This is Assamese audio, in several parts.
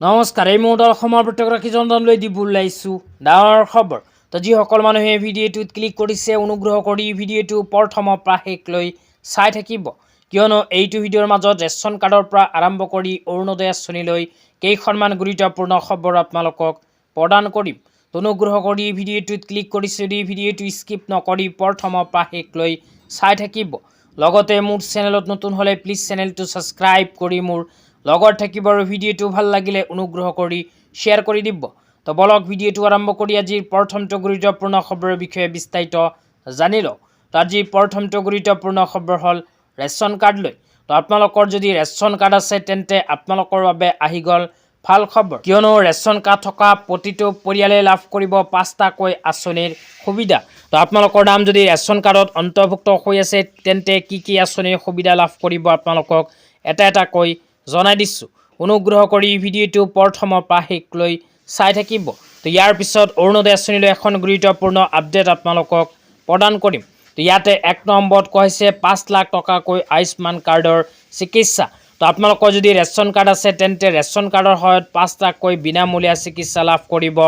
নমস্কাৰ। এই মুহূৰ্তত অসমৰ প্ৰত্যেকগৰাকী জনতালৈ দিব ওলাইছোঁ ডাঙৰ খবৰ। তো যিসকল মানুহে ভিডিঅ'টোত ক্লিক কৰিছে অনুগ্ৰহ কৰি ভিডিঅ'টো প্ৰথমৰ পৰা শেষলৈ চাই থাকিব, কিয়নো এইটো ভিডিঅ'ৰ মাজত ৰেচন কাৰ্ডৰ পৰা আৰম্ভ কৰি অৰুণোদয় আঁচনিলৈ কেইখনমান গুৰুত্বপূৰ্ণ খবৰ আপোনালোকক প্ৰদান কৰিম। তো অনুগ্ৰহ কৰি ভিডিঅ'টোত ক্লিক কৰিছে যদি ভিডিঅ'টো স্কিপ নকৰি প্ৰথমৰ পৰা শেষলৈ চাই থাকিব। লগতে মোৰ চেনেলত নতুন হ'লে প্লিজ চেনেলটো ছাবস্ক্ৰাইব কৰি মোৰ লগত থাকিব আৰু ভিডিঅ'টো ভাল লাগিলে অনুগ্ৰহ কৰি শ্বেয়াৰ কৰি দিব। তো বলক ভিডিঅ'টো আৰম্ভ কৰি আজিৰ প্ৰথমটো গুৰুত্বপূৰ্ণ খবৰৰ বিষয়ে বিস্তাৰিত জানি লওঁ। তো আজিৰ প্ৰথমটো গুৰুত্বপূৰ্ণ খবৰ হ'ল ৰেচন কাৰ্ড লৈ। তো আপোনালোকৰ যদি ৰেচন কাৰ্ড আছে তেন্তে আপোনালোকৰ বাবে আহি গ'ল ভাল খবৰ, কিয়নো ৰেচন কাৰ্ড থকা প্ৰতিটো পৰিয়ালে লাভ কৰিব 5টাকৈ আঁচনিৰ সুবিধা। তো আপোনালোকৰ নাম যদি ৰেচন কাৰ্ডত অন্তৰ্ভুক্ত হৈ আছে তেন্তে কি আঁচনিৰ সুবিধা লাভ কৰিব আপোনালোকক এটা এটাকৈ জনাই দিছোঁ। অনুগ্ৰহ কৰি ভিডিঅ'টো প্ৰথমৰ পৰা শেষলৈ চাই থাকিব। তো ইয়াৰ পিছত অৰুণোদয় আঁচনিলৈ এখন গুৰুত্বপূৰ্ণ আপডেট আপোনালোকক প্ৰদান কৰিম। তো ইয়াতে 1 নম্বৰত কোৱা হৈছে 5 লাখ টকাকৈ আয়ুষ্মান কাৰ্ডৰ চিকিৎসা। তো আপোনালোকৰ যদি ৰেচন কাৰ্ড আছে তেন্তে ৰেচন কাৰ্ডৰ সহায়ত 5 লাখকৈ বিনামূলীয়া চিকিৎসা লাভ কৰিব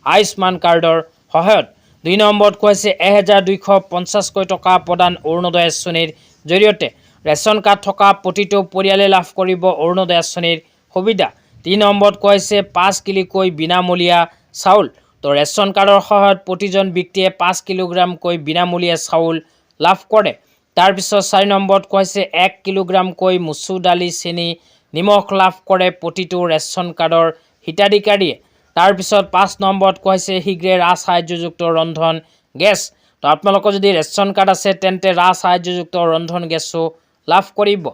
আয়ুষ্মান কাৰ্ডৰ সহায়ত। 2 নম্বৰত কোৱা হৈছে 1250কৈ টকা প্ৰদান অৰুণোদয় আঁচনিৰ জৰিয়তে। ৰেচন কাৰ্ড থকা প্ৰতিটো পৰিয়ালে লাভ কৰিব অৰুণোদয় আঁচনিৰ সুবিধা। 3 নম্বৰত কোৱা হৈছে 5 কিলোকৈ বিনামূলীয়া চাউল। তো ৰেচন কাৰ্ডৰ সহায়ত প্ৰতিজন ব্যক্তিয়ে 5 কিলোগ্ৰামকৈ বিনামূলীয়া চাউল লাভ কৰে। তাৰপিছত 4 নম্বৰত কোৱা হৈছে 1 কিলোগ্ৰামকৈ মচুৰ দালি, চেনি, নিমখ লাভ কৰে প্ৰতিটো ৰেচন কাৰ্ডৰ হিতাধিকাৰীয়ে। তাৰপিছত 5 নম্বৰত কোৱা হৈছে শীঘ্ৰে ৰাজসাহায্যযুক্ত ৰন্ধন গেছ। তো আপোনালোকৰ যদি ৰেচন কাৰ্ড আছে তেন্তে ৰাজসাহায্যযুক্ত ৰন্ধন গেছো লাভ কৰিব।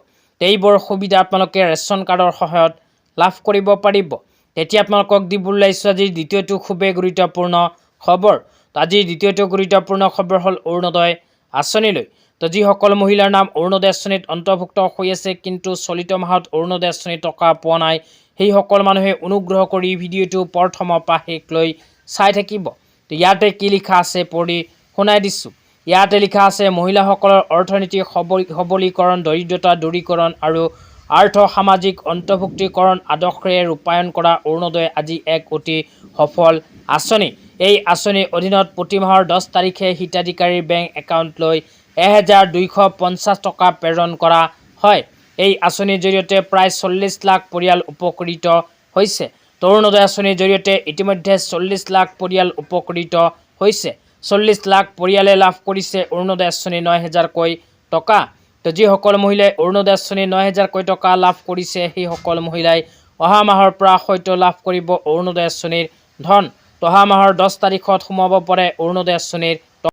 এইবোৰ সুবিধা আপোনালোকে ৰেচন কাৰ্ডৰ সহায়ত লাভ কৰিব পাৰিব। তেতিয়া আপোনালোকক দিব ওলাইছোঁ আজিৰ দ্বিতীয়টো খুবেই গুৰুত্বপূৰ্ণ খবৰ। তো আজিৰ দ্বিতীয়টো গুৰুত্বপূৰ্ণ খবৰ হ'ল অৰুণোদয় আঁচনিলৈ। তো যিসকল মহিলাৰ নাম অৰুণোদয় আঁচনিত অন্তৰ্ভুক্ত হৈ আছে কিন্তু চলিত মাহত অৰুণোদয় আঁচনিৰ টকা পোৱা নাই, সেইসকল মানুহে অনুগ্ৰহ কৰি ভিডিঅ'টো প্ৰথমৰ পৰা শেষলৈ চাই থাকিব। তো ইয়াতে কি লিখা আছে পঢ়ি শুনাই দিছোঁ। ইয়াতে লিখা আছে মহিলাসকলৰ অৰ্থনৈতিক সবলীকৰণ, দৰিদ্ৰতা দূৰীকৰণ আৰু আৰ্থ সামাজিক অন্তৰ্ভুক্তিকৰণ আদৰ্শৰে ৰূপায়ণ কৰা অৰুণোদয় আজি এক অতি সফল আঁচনি। এই আঁচনিৰ অধীনত প্ৰতি মাহৰ 10 তাৰিখে হিতাধিকাৰীৰ বেংক একাউণ্টলৈ 1250 টকা প্ৰেৰণ কৰা হয়। এই আঁচনিৰ জৰিয়তে প্ৰায় 40 লাখ পৰিয়াল উপকৃত হৈছে। তো অৰুণোদয় আঁচনিৰ জৰিয়তে ইতিমধ্যে 40 লাখ পৰিয়াল উপকৃত হৈছে। 40 লাখ পৰিয়ালে লাভ কৰিছে অৰুণোদয় আঁচনি 9000কৈ টকা। তো যিসকল মহিলাই অৰুণোদয় আঁচনি 9000কৈ টকা লাভ কৰিছে সেইসকল মহিলাই অহা মাহৰ পৰা হয়তো লাভ কৰিব অৰুণোদয় আঁচনিৰ ধন। তো অহা মাহৰ 10 তাৰিখত সোমাব পাৰে অৰুণোদয় আঁচনিৰ